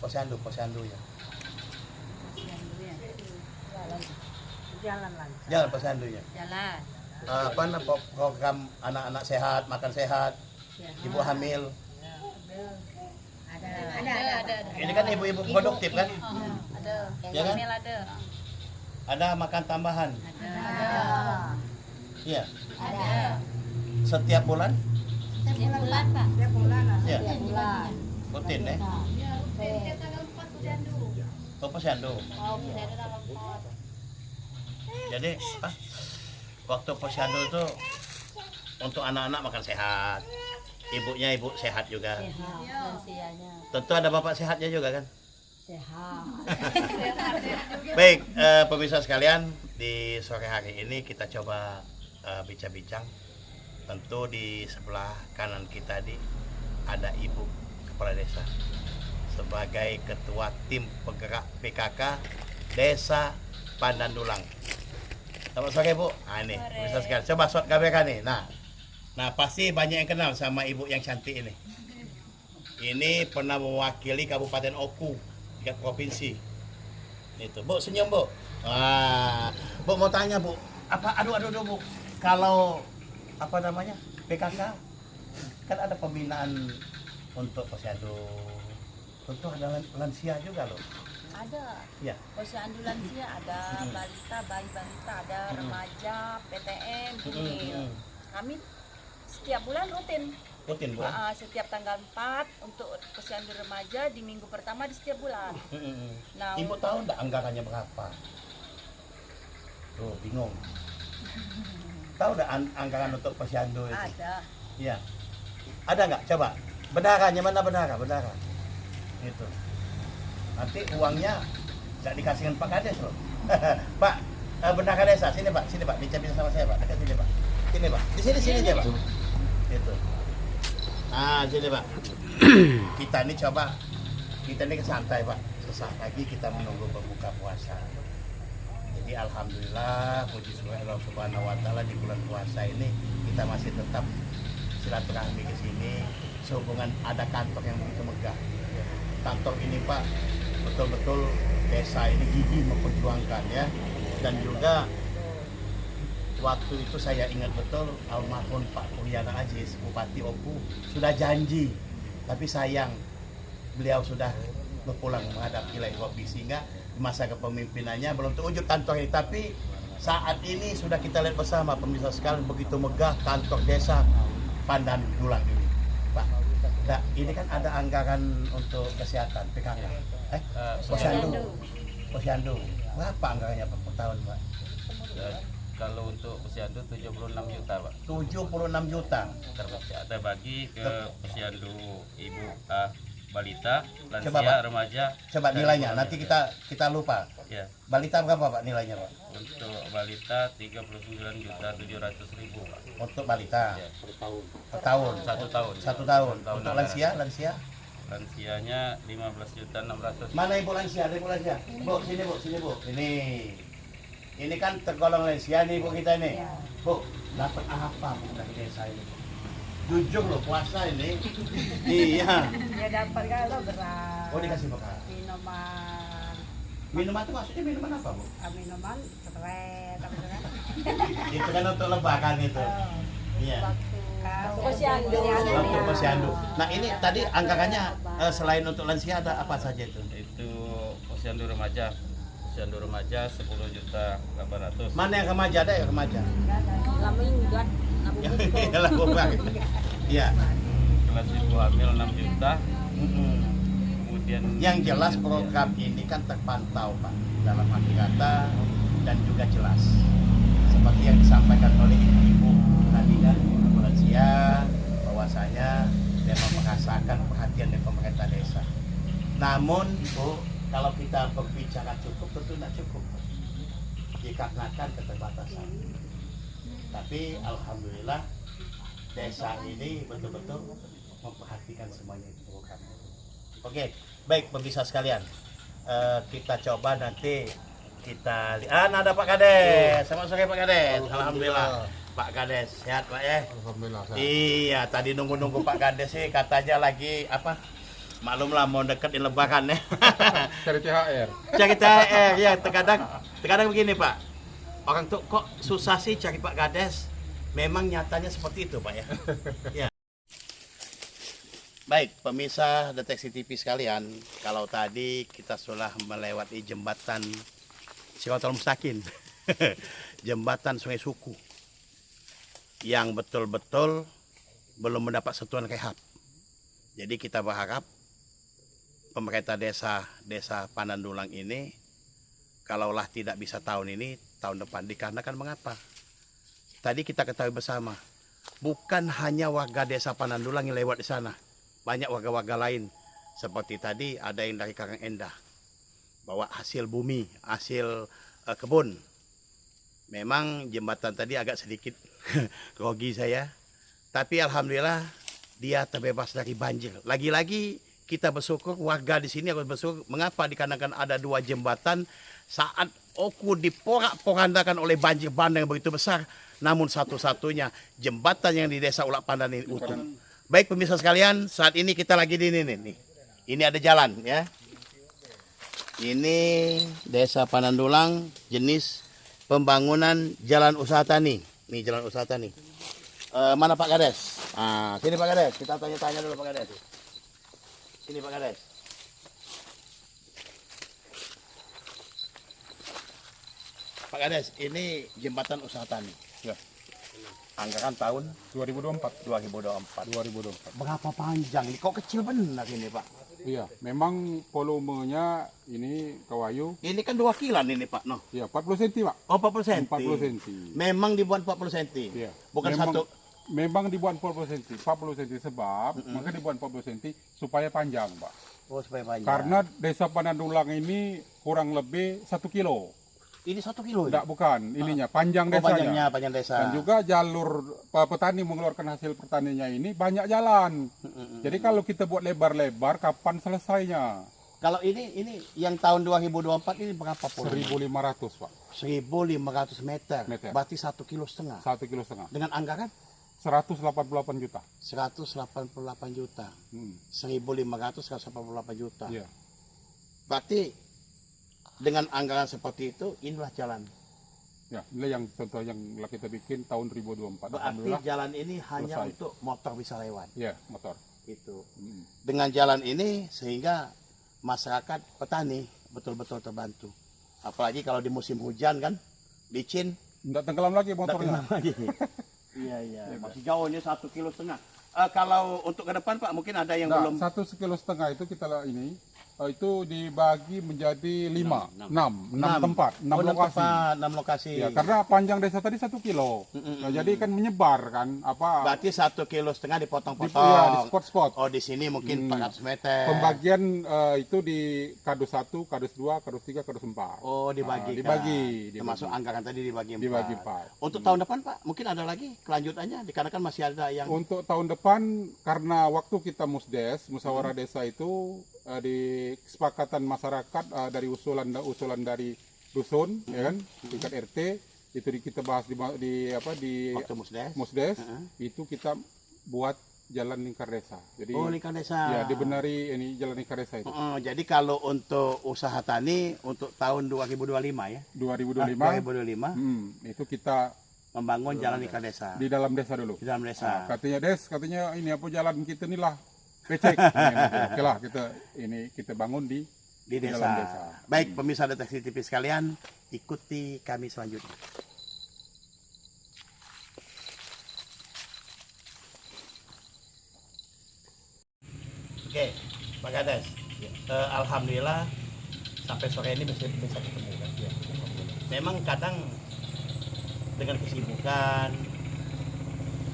Speaker 1: Posyandunya.
Speaker 5: Jalan lancar.
Speaker 1: Jalan posyandunya.
Speaker 5: Jalan.
Speaker 1: Apa namanya program anak-anak sehat, makan sehat, ibu hamil.
Speaker 5: Ada.
Speaker 1: Ini kan ibu-ibu produktif kan?
Speaker 5: Ada.
Speaker 1: Ya kan?
Speaker 5: Hamil ada.
Speaker 1: Ada makan tambahan.
Speaker 5: Ada.
Speaker 1: Iya.
Speaker 5: Ada.
Speaker 1: Setiap bulan?
Speaker 5: Setiap bulan, Pak. Setiap bulan.
Speaker 1: Iya.
Speaker 5: Setiap bulan.
Speaker 1: Rutin ya?
Speaker 5: Setiap tanggal 4 posyandu.
Speaker 1: Oh, posyandu.
Speaker 5: Oh, posyandu tanggal 4.
Speaker 1: Jadi waktu posyandu itu untuk anak-anak makan sehat, ibunya ibu sehat juga.
Speaker 5: Sehat. Lansianya.
Speaker 1: Tentu ada bapak sehatnya juga kan.
Speaker 5: Sehat.
Speaker 1: Baik, pemirsa sekalian, di sore hari ini kita coba bincang-bincang. Tentu di sebelah kanan kita ada ibu kepala desa sebagai ketua tim penggerak PKK Desa Pandandulang. Selamat sore, Bu. Nah, ini pemirsa sekalian, coba shot kamera nih. Nah, pasti banyak yang kenal sama ibu yang cantik ini. Ini pernah mewakili Kabupaten Oku, 3 provinsi. Itu, Bu, senyum, Bu. Wah, Bu mau tanya, Bu. Aduh, Bu. Kalau apa namanya? PKK kan ada pembinaan untuk posyandu. Tentu ada lansia juga loh.
Speaker 6: Ada.
Speaker 1: Iya.
Speaker 6: Posyandu lansia ada, balita, bayi balita ada, remaja, PTM, bungil. Kami setiap bulan rutin.
Speaker 1: Rutin, Bu.
Speaker 6: Setiap tanggal 4 untuk posyandu remaja di minggu pertama di setiap bulan. Nah,
Speaker 1: Ibu tahu enggak anggarannya berapa? Tuh, bingung. Tahu enggak anggaran untuk posyandu itu?
Speaker 6: ada.
Speaker 1: Iya. Ada nggak? Coba. Benaranya mana benara? Itu. Nanti uangnya nggak dikasihkan Pak Kades loh. Pak, bendahara desa sini Pak, bincang sama saya Pak, dekat sini Pak. Sini Pak, di sini aja Pak. Itu. Nah, sini Pak. Kita ini santai Pak. Sesaat lagi kita menunggu berbuka puasa. Jadi alhamdulillah, puji syukur Allah Subhanahu wa taala di bulan puasa ini kita masih tetap silaturahmi ke sini. Sehubungan ada kantor yang begitu megah. Kantor ini Pak betul-betul desa ini gigih memperjuangkan ya, dan juga waktu itu saya ingat betul almarhum Pak Puryana Aziz Bupati Oku sudah janji, tapi sayang beliau sudah berpulang menghadap ilahi Rabbi, sehingga di masa kepemimpinannya belum terwujud kantor ini. Tapi saat ini sudah kita lihat bersama pemirsa sekalian, begitu megah kantor desa Pandandulang ini Pak. Nah, ini kan ada anggaran untuk kesehatan PKK. Posyandu. Berapa anggarannya Pak per tahun, Pak?
Speaker 3: Kalau untuk posyandu 76 juta, Pak.
Speaker 1: 76 juta.
Speaker 3: Ada bagi ke posyandu ibu, balita, lansia,
Speaker 1: Coba, Pak.
Speaker 3: remaja.
Speaker 1: Coba
Speaker 3: dan
Speaker 1: nilainya,
Speaker 3: orang
Speaker 1: nanti
Speaker 3: dewasa.
Speaker 1: kita lupa.
Speaker 3: Ya,
Speaker 1: Balita berapa Pak nilainya Pak?
Speaker 3: untuk balita 39.700.000, Pak.
Speaker 1: Untuk balita
Speaker 3: Ya,
Speaker 1: per tahun.
Speaker 3: 1 tahun.
Speaker 1: 1 tahun.
Speaker 3: Tahun
Speaker 1: Untuk
Speaker 3: anggaran.
Speaker 1: lansia?
Speaker 3: Lansianya 15.600.000.
Speaker 1: Mana ibu lansia? Bu, sini Bu. Ini kan tergolong lansia nih Bu kita nih. Bu, dapat apa Bu dari desa ini? Jujur loh, puasa ini. Iya.
Speaker 5: Ya dapat kalau beras.
Speaker 1: Oh, dikasih bekal.
Speaker 5: Minuman.
Speaker 1: Minuman itu maksudnya minuman apa Bu?
Speaker 5: Minuman seret apa itu kan?
Speaker 1: Itu kan untuk lebaran itu. Iya.
Speaker 5: Posyandu.
Speaker 1: Waktu posyandu. Nah ini tadi anggarannya selain untuk lansia ada apa saja itu?
Speaker 3: Itu posyandu remaja Posyandu remaja 10.800.000.
Speaker 1: Mana yang remaja? Ada yang remaja?
Speaker 6: Lama minggat,
Speaker 1: Yalah, gua Iya.
Speaker 3: Kelas ibu hamil 6 juta.
Speaker 1: Mm-mm.
Speaker 3: Kemudian
Speaker 1: Yang jelas program ini kan terpantau Pak, dalam arti kata dan juga jelas seperti yang disampaikan oleh ibu-ibu tadi kan lansia bahwasanya memang merasakan perhatian dari pemerintah desa. Namun Bu, kalau kita berbicara cukup tentu tidak cukup dikarenakan keterbatasan. Tapi alhamdulillah desa ini betul-betul memperhatikan semuanya itu program. Oke, baik pemirsa sekalian, kita coba nanti kita lihat. Ada Pak Kades, sama sore Pak Kades. Alhamdulillah, Pak Kades sehat Pak ya.
Speaker 4: Alhamdulillah.
Speaker 1: Iya, tadi nunggu Pak Kades sih katanya lagi apa? Maklumlah mau deket di Lebaran ya.
Speaker 4: Cari THR.
Speaker 1: Cari THR ya, terkadang begini Pak. Orang tuh kok susah sih cari Pak Kades. Memang nyatanya seperti itu Pak ya. Ya. Baik, pemirsa Deteksi TV sekalian, kalau tadi kita sudah melewati jembatan Siratul Mustaqim, jembatan Sungai Suku, yang betul-betul belum mendapat sentuhan rehab. Jadi kita berharap pemerintah desa Panandulang ini, kalaulah tidak bisa tahun ini, tahun depan. Dikarenakan mengapa? Tadi kita ketahui bersama, bukan hanya warga desa Panandulang yang lewat di sana. Banyak warga-warga lain, seperti tadi ada yang dari Karangendah, bawa hasil bumi, hasil kebun. Memang jembatan tadi agak sedikit grogi saya, tapi alhamdulillah dia terbebas dari banjir. Lagi-lagi kita bersyukur, warga di sini harus bersyukur. Mengapa? Dikarenakan ada 2 jembatan saat Oku diporak-porandakan oleh banjir bandang yang begitu besar, namun satu-satunya jembatan yang di desa Ulak Pandan ini utuh. Baik pemirsa sekalian, saat ini kita lagi di ini nih. Ini ada jalan ya. Ini desa Panandulang, jenis pembangunan jalan usaha tani. Nih jalan usaha tani. Mana Pak Kades? Ah, sini Pak Kades. Kita tanya-tanya dulu Pak Kades. Sini Pak Kades. Pak Kades, ini jembatan usaha tani.
Speaker 4: Ya.
Speaker 1: Anggaran tahun
Speaker 4: 2024.
Speaker 1: 2024. Berapa panjang ini? Kok kecil benar ini Pak?
Speaker 4: Iya, memang volumenya ini kawayu.
Speaker 1: Ini kan 2 kilan ini Pak, no?
Speaker 4: Iya, 40 cm, Pak.
Speaker 1: Oh 40 cm.
Speaker 4: 40 cm.
Speaker 1: Memang dibuat 40 cm.
Speaker 4: Iya.
Speaker 1: Bukan
Speaker 4: memang,
Speaker 1: satu.
Speaker 4: Memang dibuat 40 cm. 40 cm sebab maka dibuat 40 cm supaya panjang, Pak.
Speaker 1: Oh supaya panjang.
Speaker 4: Karena desa Panandulang ini kurang lebih 1 kilo.
Speaker 1: Ini 1 kilo.
Speaker 4: Tidak, bukan ininya, panjang
Speaker 1: Oh,
Speaker 4: desanya.
Speaker 1: panjang desa.
Speaker 4: Dan juga jalur petani mengeluarkan hasil pertaniannya ini banyak jalan. Jadi kalau kita buat lebar-lebar, kapan selesainya?
Speaker 1: Kalau ini yang tahun 2024 ini berapa puluh?
Speaker 4: 1.500, Pak.
Speaker 1: 1.500 meter. Berarti 1,5 kilo.
Speaker 4: 1,5 kilo.
Speaker 1: Dengan anggaran
Speaker 4: 188 juta.
Speaker 1: 188 juta. 1.500 188 juta.
Speaker 4: Iya.
Speaker 1: Berarti dengan anggaran seperti itu, inilah jalan.
Speaker 4: Ya, inilah yang contoh yang kita bikin tahun 2024.
Speaker 1: Berarti jalan ini hanya
Speaker 4: selesai.
Speaker 1: untuk motor bisa lewat.
Speaker 4: Iya, motor.
Speaker 1: Itu. Dengan jalan ini sehingga masyarakat petani betul-betul terbantu. Apalagi kalau di musim hujan kan, licin.
Speaker 4: Nggak tenggelam lagi motornya.
Speaker 1: Iya. Masih jauh ini 1,5 kilo. Kalau untuk ke depan Pak, mungkin ada yang belum.
Speaker 4: 1,5 kilo itu kita ini itu dibagi menjadi 6 tempat, 6 lokasi.
Speaker 1: 6 lokasi.
Speaker 4: Ya, karena panjang desa tadi 1 kilo. Nah, jadi kan menyebar kan apa?
Speaker 1: Berarti 1,5 kilo dipotong-potong.
Speaker 4: Iya, di spot-spot.
Speaker 1: Oh, di sini mungkin 400 meter.
Speaker 4: Pembagian itu di kardus 1, kardus 2, kardus 3, kardus 4.
Speaker 1: Oh, dibagi.
Speaker 4: Dibagi.
Speaker 1: Termasuk anggaran tadi dibagi 4.
Speaker 4: Dibagi 4.
Speaker 1: Untuk tahun depan Pak, mungkin ada lagi kelanjutannya dikarenakan masih ada yang.
Speaker 4: Untuk tahun depan karena waktu kita musdes, musyawarah desa itu di kesepakatan masyarakat dari usulan dari dusun, ya kan, tingkat RT itu kita bahas di
Speaker 1: waktu
Speaker 4: musdes itu kita buat jalan lingkar desa. Jadi
Speaker 1: lingkar desa.
Speaker 4: Ya, dibenari ini jalan lingkar desa itu.
Speaker 1: Jadi kalau untuk usaha tani untuk tahun 2025 ya.
Speaker 4: 2025. Itu kita
Speaker 1: membangun jalan lingkar desa.
Speaker 4: Di dalam desa dulu.
Speaker 1: Di dalam desa.
Speaker 4: Katanya ini apa jalan kita inilah becek. Oke lah kita bangun di
Speaker 1: di
Speaker 4: dalam
Speaker 1: desa.
Speaker 4: desa.
Speaker 1: Baik pemirsa Deteksi TV sekalian, ikuti kami selanjutnya. Oke, Pak Kades. Alhamdulillah sampai sore ini bisa ketemu kan. Memang kadang dengan kesibukan,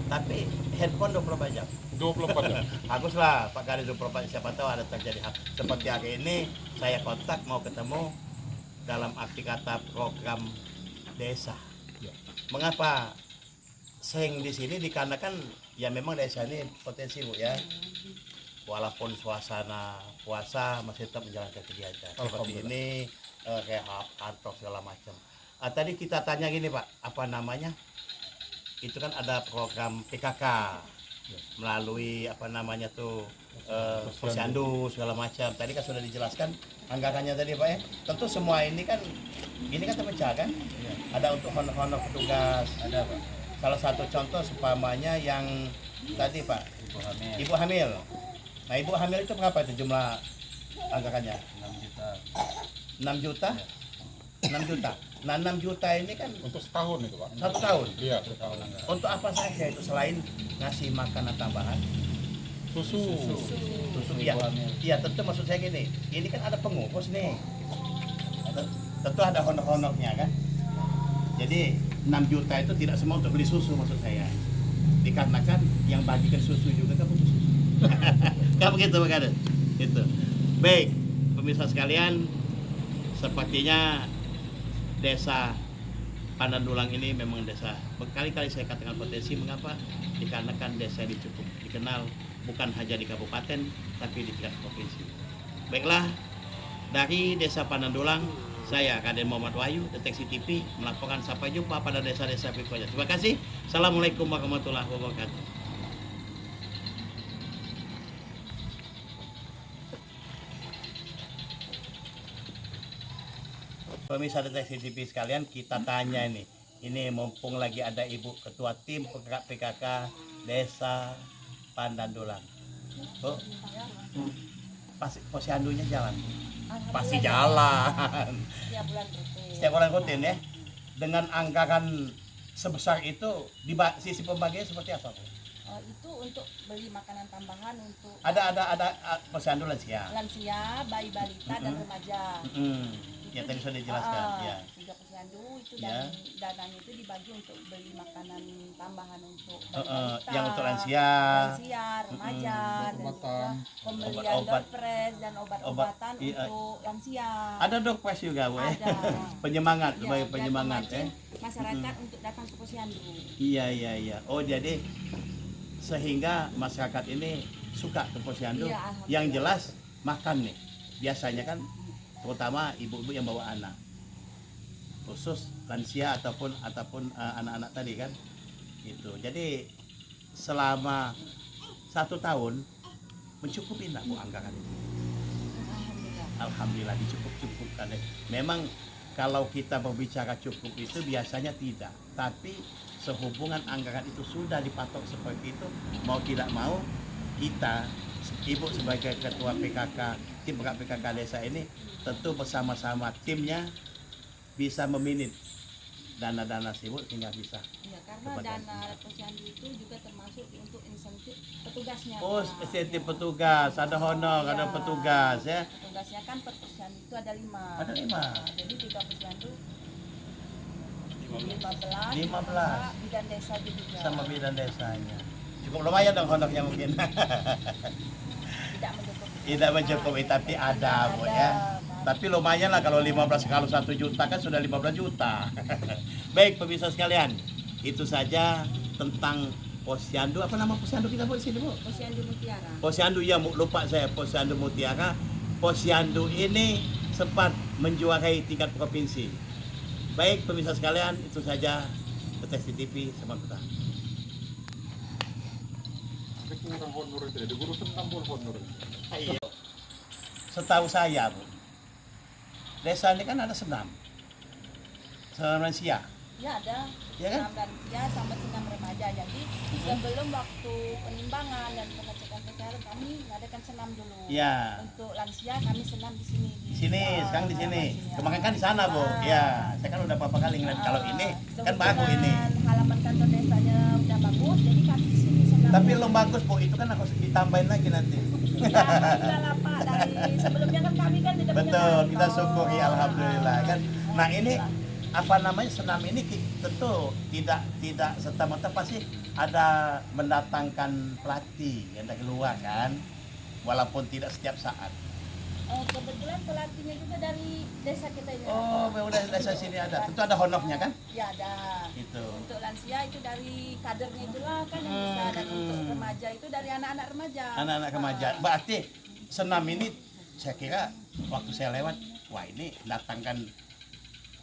Speaker 1: tapi handphone 24 jam.
Speaker 4: 24 jam.
Speaker 1: Bagus lah Pak Kades 24 jam. Siapa tahu ada terjadi hal seperti hari ini. Saya kontak mau ketemu dalam arti kata program desa. Mengapa sering di sini dikarenakan ya memang desa ini potensi Bu ya. Walaupun suasana puasa masih tetap menjalankan kegiatan seperti ini kayak kantor segala macam. Tadi kita tanya gini Pak, apa namanya? Itu kan ada program PKK melalui apa namanya tuh posyandu segala macam. Tadi kan sudah dijelaskan anggarannya tadi Pak ya. Tentu semua ini kan terpecah kan? Ada untuk honor-honor petugas, ada Pak. Salah satu contoh seumpamanya yang tadi Pak, ibu hamil. Nah ibu hamil itu berapa itu jumlah anggarannya? 6 juta. 6 juta. Nah 6 juta ini kan
Speaker 4: Untuk setahun itu Pak.
Speaker 1: 1 tahun.
Speaker 4: Iya, setahun.
Speaker 1: Untuk apa saja itu selain ngasih makanan tambahan?
Speaker 4: Susu.
Speaker 1: Iya. Iya tentu maksud saya gini. Ini kan ada pengurus nih. Tentu ada honor-honornya kan. Jadi 6 juta itu tidak semua untuk beli susu maksud saya. Dikarenakan yang bagikan susu juga kan butuh susu. Kan begitu Pak Kades? Itu. Baik, pemirsa sekalian, sepertinya desa Pandandulang ini memang desa berkali-kali saya katakan potensi. Mengapa? Dikarenakan desa ini cukup dikenal bukan hanya di kabupaten tapi di tingkat provinsi. Baiklah, dari desa Pandandulang, saya Raden Muhammad Wahyu, Deteksi TV melaporkan. Sampai jumpa pada desa-desa berikutnya. Terima kasih. Assalamualaikum warahmatullahi wabarakatuh. Pemirsa Deteksi TV sekalian, kita tanya ini mumpung lagi ada Ibu Ketua Tim Penggerak PKK Desa Pandandulang. Oh, pasti posyandunya jalan. Pasti jalan.
Speaker 6: Setiap bulan rutin.
Speaker 1: Setiap bulan rutin ya. Dengan anggaran sebesar itu, sisi pembagian seperti apa Bu?
Speaker 6: Itu untuk beli makanan tambahan untuk
Speaker 1: Ada posyandu lansia.
Speaker 6: lansia, bayi balita dan remaja.
Speaker 1: Ya tadi sudah dijelaskan. Ya.
Speaker 6: 3 posyandu itu
Speaker 1: Ya.
Speaker 6: dan dananya itu dibagi untuk beli makanan tambahan untuk bayi balita,
Speaker 1: Yang untuk lansia.
Speaker 6: remaja, dan juga pembelian
Speaker 1: Obat-obat.
Speaker 6: dopres dan obat-obatan
Speaker 1: Iya.
Speaker 6: untuk lansia.
Speaker 1: Ada dokpres juga Bu ya.
Speaker 6: Ada.
Speaker 1: Penyemangat,
Speaker 6: Ya,
Speaker 1: sebagai
Speaker 6: biar
Speaker 1: penyemangat ya.
Speaker 6: memancing masyarakat untuk datang ke posyandu.
Speaker 1: Iya. Oh jadi sehingga masyarakat ini suka ke posyandu.
Speaker 6: Iya, alhamdulillah.
Speaker 1: Yang jelas makan nih. Biasanya kan terutama ibu-ibu yang bawa anak. Khusus lansia ataupun anak-anak tadi kan. Itu. Jadi selama 1 tahun mencukupi enggak Bu anggaran itu? Alhamdulillah dicukup-cukupkan. Memang kalau kita berbicara cukup itu biasanya tidak. Tapi sehubungan anggaran itu sudah dipatok seperti itu, mau tidak mau kita, Ibu sebagai ketua PKK, tim PKK desa ini tentu bersama-sama timnya bisa meminit dana-dana sibuk sehingga bisa.
Speaker 6: Iya, karena
Speaker 1: kepada
Speaker 6: dana posyandu itu juga termasuk untuk insentif petugasnya.
Speaker 1: Oh,
Speaker 6: Pak.
Speaker 1: insentif petugas, ada honor, ada
Speaker 6: Iya.
Speaker 1: petugas ya.
Speaker 6: Petugasnya kan per posyandu itu ada 5.
Speaker 1: Ada 5.
Speaker 6: Jadi 3 posyandu
Speaker 1: 15.
Speaker 6: 15. Bidan desa juga.
Speaker 1: Sama bidan desanya. Cukup lumayan dong honornya mungkin.
Speaker 6: Tidak mencukupi.
Speaker 1: Tidak mencukupi tapi ada Bu ya. Tapi lumayan lah kalau 15 kalau 1 juta kan sudah 15 juta. Baik pemirsa sekalian, itu saja tentang posyandu. Apa nama posyandu kita Bu di sini Bu?
Speaker 6: Posyandu Mutiara.
Speaker 1: Posyandu ya lupa saya, Posyandu Mutiara. Posyandu ini sempat menjuarai tingkat provinsi. Baik pemirsa sekalian, itu saja Deteksi TV Semarang.
Speaker 4: Kurang honor itu, di guru tambul honor.
Speaker 1: Iya. Setahu saya Bu, desa ini kan ada senam lansia.
Speaker 6: Ya ada
Speaker 1: Ya kan?
Speaker 6: senam lansia sama senam remaja. Jadi sebelum waktu penimbangan dan pengecekan kesehatan kami mengadakan senam dulu.
Speaker 1: Ya.
Speaker 6: Untuk lansia kami senam di sini.
Speaker 1: Di sini, sekarang di sini. Kemarin kan di sana, Bu. Ya, saya kan udah beberapa kali ngeliat kalau ini kan bagus ini.
Speaker 6: Halaman kantor desanya udah bagus, jadi kami di sini senam.
Speaker 1: Tapi belum bagus, Bu. Itu kan harus ditambahin lagi nanti.
Speaker 6: Ya, alhamdulillah lah Pak. Dari sebelumnya kan kami kan tidak punya
Speaker 1: Betul, kita
Speaker 6: kantor.
Speaker 1: syukuri alhamdulillah kan. Nah, ini apa namanya senam ini tentu tidak serta-merta pasti ada mendatangkan pelatih yang dari luar kan, walaupun tidak setiap saat.
Speaker 6: Kebetulan pelatihnya juga dari desa kita ini.
Speaker 1: Oh, udah desa sini ada. Tentu ada honornya kan?
Speaker 6: Ya ada.
Speaker 1: Gitu.
Speaker 6: Untuk lansia itu dari kadernya itulah kan yang bisa, dan untuk remaja itu dari anak-anak remaja.
Speaker 1: Anak-anak remaja. Berarti senam ini saya kira waktu saya lewat, wah ini datangkan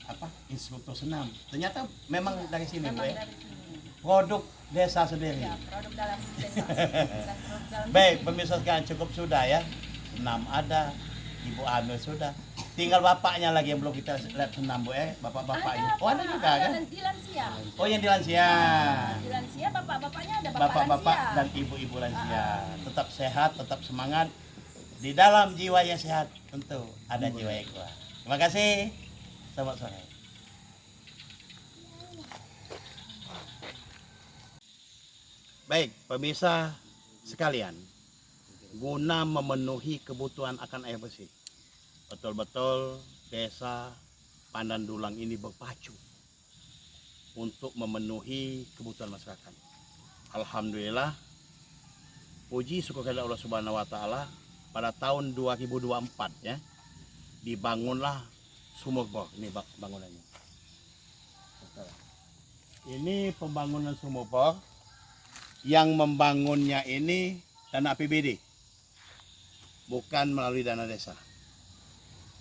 Speaker 1: apa instruktur senam. Ternyata memang dari sini, Bu
Speaker 6: Memang
Speaker 1: ya.
Speaker 6: dari sini.
Speaker 1: Produk desa sendiri.
Speaker 6: Ya, produk dalam desa. Dan produk dalam
Speaker 1: Baik, pemirsa sekalian cukup sudah ya. Senam ada, ibu hamil sudah. Tinggal bapaknya lagi yang belum kita lihat senam, Bu ya. Bapak-bapaknya. Oh, ada juga
Speaker 6: ada
Speaker 1: kan?
Speaker 6: di lansia.
Speaker 1: Oh, yang di lansia.
Speaker 6: Di lansia bapak-bapaknya ada
Speaker 1: Bapak-bapak
Speaker 6: lansia.
Speaker 1: dan ibu-ibu lansia. Tetap sehat, tetap semangat. Di dalam jiwa yang sehat tentu ada jiwa yang kuat. Terima kasih. Selamat sore. Baik, pemirsa sekalian, guna memenuhi kebutuhan akan air bersih, betul-betul desa Pandandulang ini berpacu untuk memenuhi kebutuhan masyarakat. Alhamdulillah, puji syukur kepada Allah Subhanahu wa taala, pada tahun 2024 ya, dibangunlah sumur bor. Ini bangunannya. Ini pembangunan sumur bor. Yang membangunnya ini dana APBD, bukan melalui dana desa.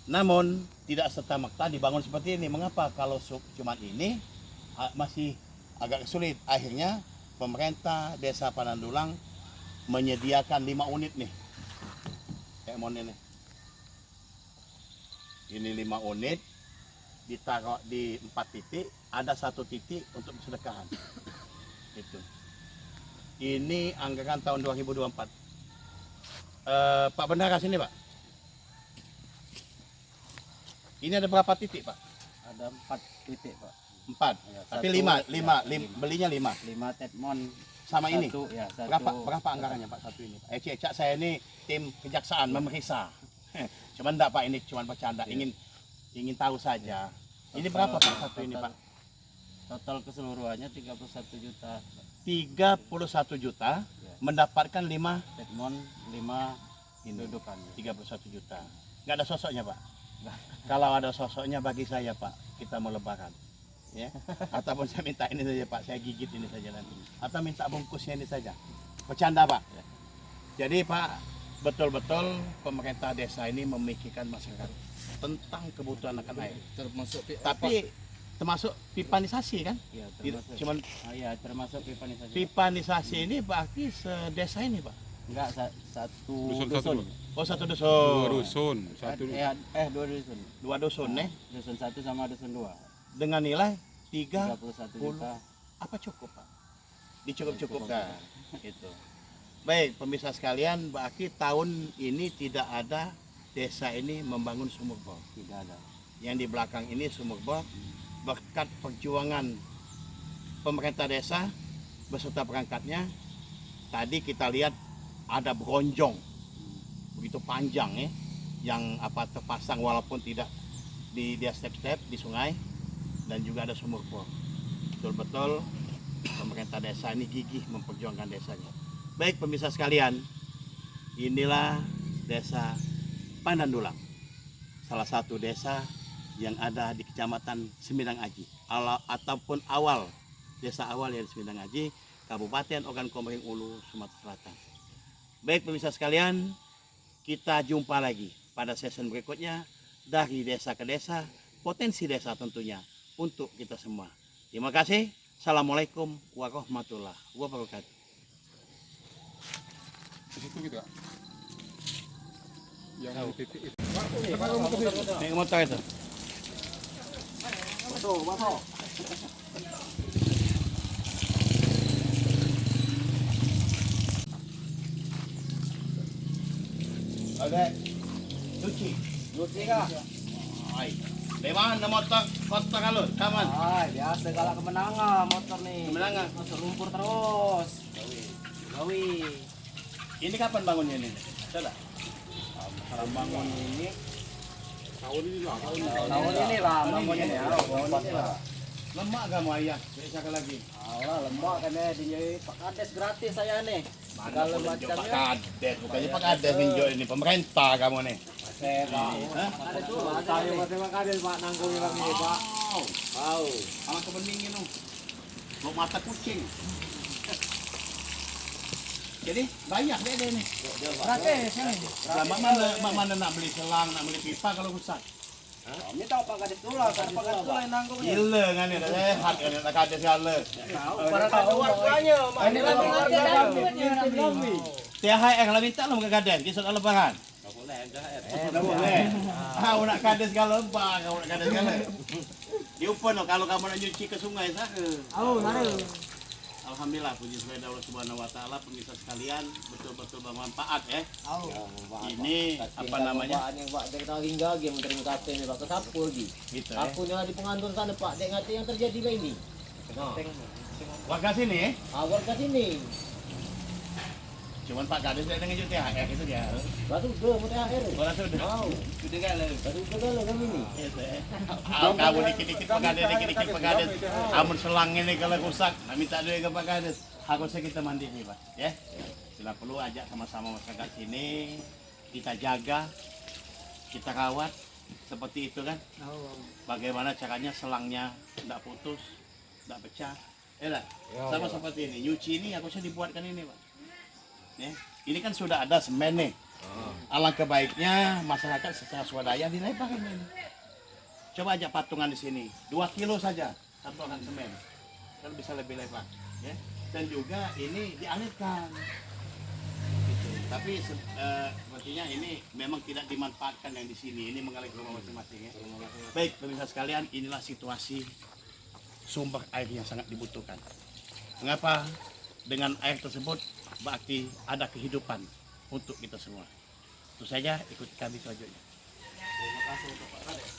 Speaker 1: Namun tidak serta-merta dibangun seperti ini. Mengapa? Kalau cuma ini masih agak sulit. Akhirnya pemerintah desa Pandandulang menyediakan 5 unit nih. Kayak mau ini. Ini 5 unit ditaruh di 4 titik, ada 1 titik untuk sedekahan. Itu. Ini anggaran tahun 2024. Pak Bendara sini, Pak. Ini ada berapa titik, Pak?
Speaker 3: Ada 4 titik, Pak.
Speaker 1: 4.
Speaker 3: Ya,
Speaker 1: Tapi
Speaker 3: satu,
Speaker 1: 5
Speaker 3: ya,
Speaker 1: belinya 5.
Speaker 3: 5 tetmon
Speaker 1: Sama ini.
Speaker 3: satu, ya, satu.
Speaker 1: Berapa anggarannya, Pak, satu ini, Pak? Cek saya ini tim kejaksaan memeriksa. Cuman enggak, Pak, ini cuman bercanda.
Speaker 3: Iya.
Speaker 1: Ingin tahu saja. Ini berapa, Pak, satu ini, Pak?
Speaker 3: Total keseluruhannya 31 juta.
Speaker 1: 31 juta
Speaker 3: Ya.
Speaker 1: mendapatkan 5
Speaker 3: Tetmon 5 indudukan.
Speaker 1: 31 juta. Nggak ada sosoknya, Pak. Kalau ada sosoknya bagi saya, Pak, kita mau lebaran. Ya. Ataupun saya minta ini saja, Pak, saya gigit ini saja nanti. Atau minta bungkusnya ini saja. Bercanda, Pak.
Speaker 3: Ya.
Speaker 1: Jadi, Pak, betul-betul pemerintah desa ini memikirkan masyarakat tentang kebutuhan akan air. Tapi termasuk pipanisasi kan?
Speaker 3: Ya,
Speaker 1: Tidak,
Speaker 3: termasuk.
Speaker 1: cuman
Speaker 3: Ya, termasuk pipanisasi.
Speaker 1: pipanisasi ini berarti sedesa ini, Pak.
Speaker 3: Enggak, satu
Speaker 4: Dusun
Speaker 3: dusun.
Speaker 1: Oh, satu
Speaker 4: Dua
Speaker 1: dusun.
Speaker 4: dusun, satu
Speaker 3: Dua dusun.
Speaker 1: 2 dusun, nih.
Speaker 3: Dusun 1 sama dusun 2.
Speaker 1: Dengan nilai
Speaker 3: 31 juta.
Speaker 1: apa cukup, Pak? Dicukup-cukupkan.
Speaker 3: Cukup.
Speaker 1: Itu. Baik, pemirsa sekalian, berarti tahun ini tidak ada desa ini membangun sumur bor.
Speaker 3: Tidak ada.
Speaker 1: Yang di belakang ini sumur bor berkat perjuangan pemerintah desa beserta perangkatnya. Tadi kita lihat ada bronjong begitu panjang ya, yang terpasang walaupun tidak di dia step-step di sungai, dan juga ada sumur bor. Betul-betul pemerintah desa ini gigih memperjuangkan desanya. Baik, pemirsa sekalian, inilah desa Pandandulang, salah satu desa yang ada di Kecamatan Semindang Aji, ataupun desa awal yang di Semindang Aji, Kabupaten Ogan Komering Ulu, Sumatera Selatan. Baik, pemirsa sekalian, kita jumpa lagi pada season berikutnya dari desa ke desa, potensi desa tentunya untuk kita semua. Terima kasih. Assalamualaikum warahmatullahi wabarakatuh.
Speaker 4: di situ gitu. Yang
Speaker 1: Tahu.
Speaker 4: di titik itu.
Speaker 1: Naik motor itu.
Speaker 2: Betul,
Speaker 1: Oke. Cuci.
Speaker 3: Luci kah?
Speaker 1: Ay. Di mana motor kota kalau? Kaman.
Speaker 3: Ay, biasa galak kemenangan motor nih.
Speaker 1: Kemenangan.
Speaker 3: Masuk lumpur terus. Gawi.
Speaker 1: Ini kapan bangunnya ini? Sudah.
Speaker 3: Kalau bangun ini
Speaker 4: Tahun ini lah.
Speaker 3: tahun ini lah bangun ini ya. Tahun ini lah.
Speaker 1: Lemak kamu ayah. Biasa lagi.
Speaker 3: Allah lemak kan ya di Pak Kades gratis saya nih. Segala
Speaker 1: Pak
Speaker 3: macamnya.
Speaker 1: Kades, bukannya Pak Kades ninjau ini pemerintah kamu nih.
Speaker 3: Hah? Ada tuh, saya buat Pak Kades Pak nanggungin lagi nih Pak. Wow.
Speaker 1: Sama kebening itu. Mau mata kucing. Jadi banyak deh ini.
Speaker 3: Gratis ini.
Speaker 1: Mak mana nak beli selang, nak beli pipa kalau rusak.
Speaker 3: Ini tahu Pak Kades dulu lah, kan Pak Kades dulu yang nanggungnya.
Speaker 1: Gila kan ini, sehat kan ini, Kades segala.
Speaker 3: Para tahu warganya,
Speaker 6: Ini lagi aja dapurnya orang
Speaker 1: THR kalau minta lah ke Kades, kisah lebaran. Tak boleh. Kau nak Kades segala lebar, kau nak Kades segala. Diupon kalau kamu nak nyuci ke sungai sah.
Speaker 3: Oh, mana?
Speaker 1: Alhamdulillah puji kepada Allah Subhanahu wa taala, pemirsa sekalian, betul-betul bermanfaat ya. Ini apa namanya?
Speaker 3: Yang Pak Dek tahu hingga game menteri kata ini Pak kesapu lagi.
Speaker 1: Gitu ya.
Speaker 3: Aku nya di pengantur sana Pak Dek ngati yang terjadi lah ini. Nah,
Speaker 1: Warga sini,
Speaker 3: awal ke sini.
Speaker 1: cuman Pak Kades dia ngejut THR itu dia.
Speaker 3: Batu udah mau THR.
Speaker 1: Orang sudah.
Speaker 3: Wow.
Speaker 1: Sudah kan?
Speaker 3: Batu udah kalau kami ini.
Speaker 1: Kamu dikit-dikit Pak Kades, dikit-dikit Pak Kades. Amun selang ini kalau rusak, nak minta duit ke Pak Kades. Harusnya kita mandi nih Pak, ya. Bila perlu ajak sama-sama masyarakat sini, kita jaga, kita rawat, seperti itu kan. Bagaimana caranya selangnya tidak putus, tidak pecah. Ya lah, sama seperti ini. Nyuci ini harusnya dibuatkan ini Pak. Ya. Ini kan sudah ada semen nih. Alangkah baiknya masyarakat secara swadaya dilebarkan ini. Coba ajak patungan di sini, 2 kilo saja satu orang semen, kan bisa lebih lebar, ya. Dan juga ini dialirkan. Gitu. Tapi sepertinya ini memang tidak dimanfaatkan yang di sini. Ini mengalir ke rumah masing-masing. Ya. Baik, pemirsa sekalian, inilah situasi sumber air yang sangat dibutuhkan. Mengapa? Dengan air tersebut berarti ada kehidupan untuk kita semua. Itu saja, ikuti kami selanjutnya.
Speaker 3: Terima kasih untuk Pak Kades.